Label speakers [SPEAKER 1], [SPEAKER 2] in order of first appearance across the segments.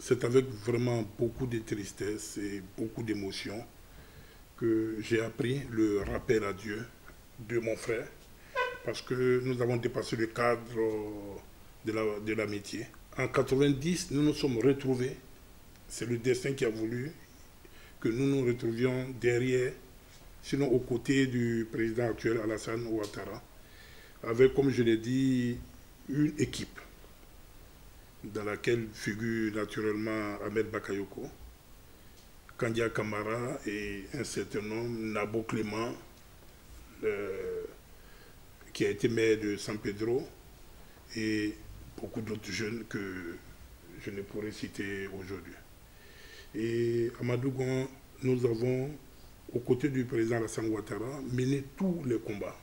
[SPEAKER 1] c'est avec vraiment beaucoup de tristesse et beaucoup d'émotion que j'ai appris le rappel à Dieu de mon frère, parce que nous avons dépassé le cadre de l'amitié. En 90, nous nous sommes retrouvés. C'est le destin qui a voulu que nous nous retrouvions derrière, sinon aux côtés du président actuel Alassane Ouattara, avec, comme je l'ai dit, une équipe dans laquelle figure naturellement Ahmed Bakayoko, Kandia Kamara et un certain nombre, Nabo Clément, qui a été maire de San Pedro, et beaucoup d'autres jeunes que je ne pourrais citer aujourd'hui. Et à Madougon, nous avons, aux côtés du président Alassane Ouattara, mené tous les combats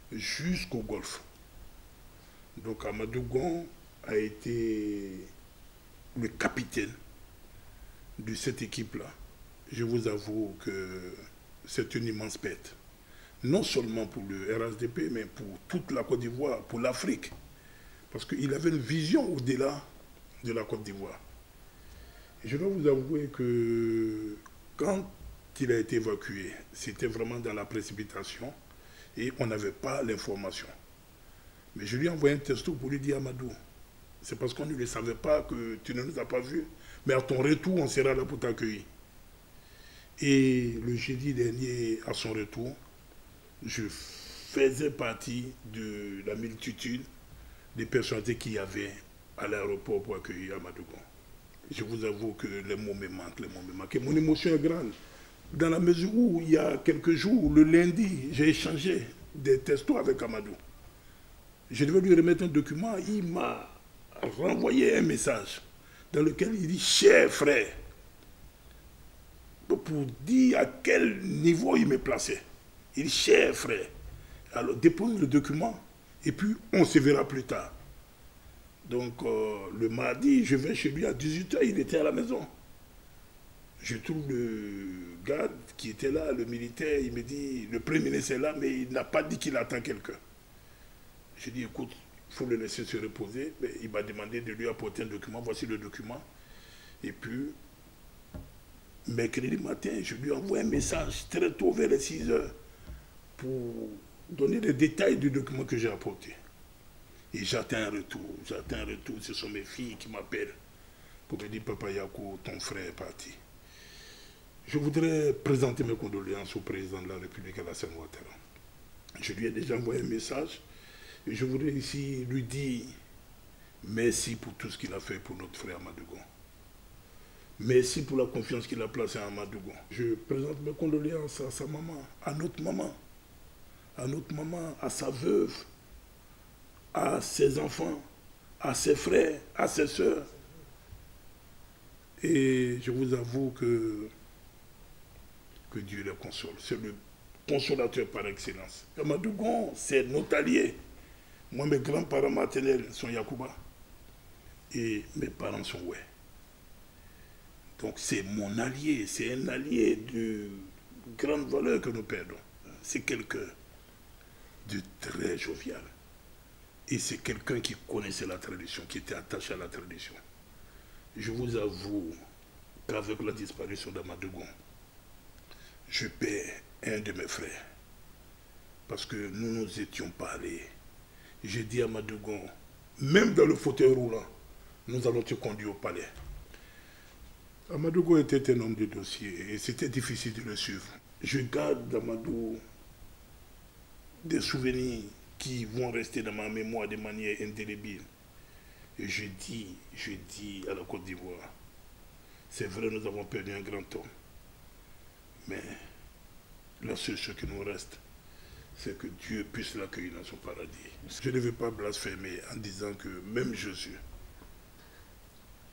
[SPEAKER 1] jusqu'au Golfe. Donc Amadougon a été le capitaine de cette équipe-là. Je vous avoue que c'est une immense perte. Non seulement pour le RHDP, mais pour toute la Côte d'Ivoire, pour l'Afrique. Parce qu'il avait une vision au-delà de la Côte d'Ivoire. Je dois vous avouer que quand il a été évacué, c'était vraiment dans la précipitation et on n'avait pas l'information. Mais je lui ai envoyé un texto pour lui dire: Amadou, c'est parce qu'on ne le savait pas que tu ne nous as pas vus, mais à ton retour, on sera là pour t'accueillir. Et le jeudi dernier, à son retour, je faisais partie de la multitude des personnalités qu'il y avait à l'aéroport pour accueillir Amadougon. Je vous avoue que les mots me manquent, Et mon émotion est grande. Dans la mesure où, il y a quelques jours, le lundi, j'ai échangé des textos avec Amadou. Je devais lui remettre un document, il m'a renvoyé un message dans lequel il dit: cher frère, pour dire à quel niveau il me plaçait. Il dit: cher frère, alors dépose le document et puis on se verra plus tard. Donc le mardi, je vais chez lui à 18h, il était à la maison. Je trouve le garde qui était là, le militaire, il me dit: le premier ministre est là, mais il n'a pas dit qu'il attend quelqu'un. Je dis: écoute, il faut le laisser se reposer. Mais il m'a demandé de lui apporter un document, voici le document. Et puis, mercredi matin, je lui envoie un message très tôt, vers les 6h, pour donner les détails du document que j'ai apporté. Et j'attends un retour, ce sont mes filles qui m'appellent pour me dire: Papa Yako, ton frère est parti. Je voudrais présenter mes condoléances au président de la République, Alassane Ouattara. Je lui ai déjà envoyé un message et je voudrais ici lui dire merci pour tout ce qu'il a fait pour notre frère Amadougon. Merci pour la confiance qu'il a placée en Amadougon. Je présente mes condoléances à sa maman, à notre maman, à sa veuve, à ses enfants, à ses frères, à ses sœurs. Et je vous avoue que Dieu les console. C'est le consolateur par excellence. Amadougon, c'est notre allié. Moi, mes grands-parents maternels sont Yacouba et mes parents sont Oué. Donc c'est mon allié, c'est un allié de grande valeur que nous perdons. C'est quelqu'un de très jovial. Et c'est quelqu'un qui connaissait la tradition, qui était attaché à la tradition. Je vous avoue qu'avec la disparition d'Amadougon, je perds un de mes frères. Parce que nous nous étions parlé. J'ai dit à Amadougon, même dans le fauteuil roulant, nous allons te conduire au palais. Amadougon était un homme de dossier et c'était difficile de le suivre. Je garde d'Amadou des souvenirs qui vont rester dans ma mémoire de manière indélébile. Et je dis à la Côte d'Ivoire, c'est vrai, nous avons perdu un grand homme. Mais la seule chose qui nous reste, c'est que Dieu puisse l'accueillir dans son paradis. Je ne veux pas blasphémer en disant que même Jésus,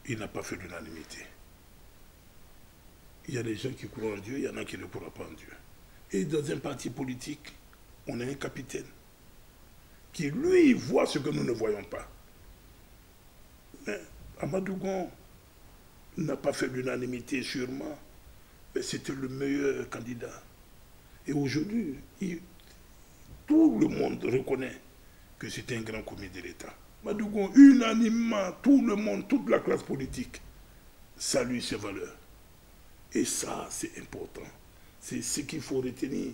[SPEAKER 1] il n'a pas fait l'unanimité. Il y a des gens qui croient en Dieu, il y en a qui ne croient pas en Dieu. Et dans un parti politique, on a un capitaine qui, lui, voit ce que nous ne voyons pas. Mais Amadougon n'a pas fait l'unanimité sûrement, mais c'était le meilleur candidat. Et aujourd'hui, tout le monde reconnaît que c'était un grand commis de l'État. Amadougon, unanimement, tout le monde, toute la classe politique salue ses valeurs. Et ça, c'est important. C'est ce qu'il faut retenir.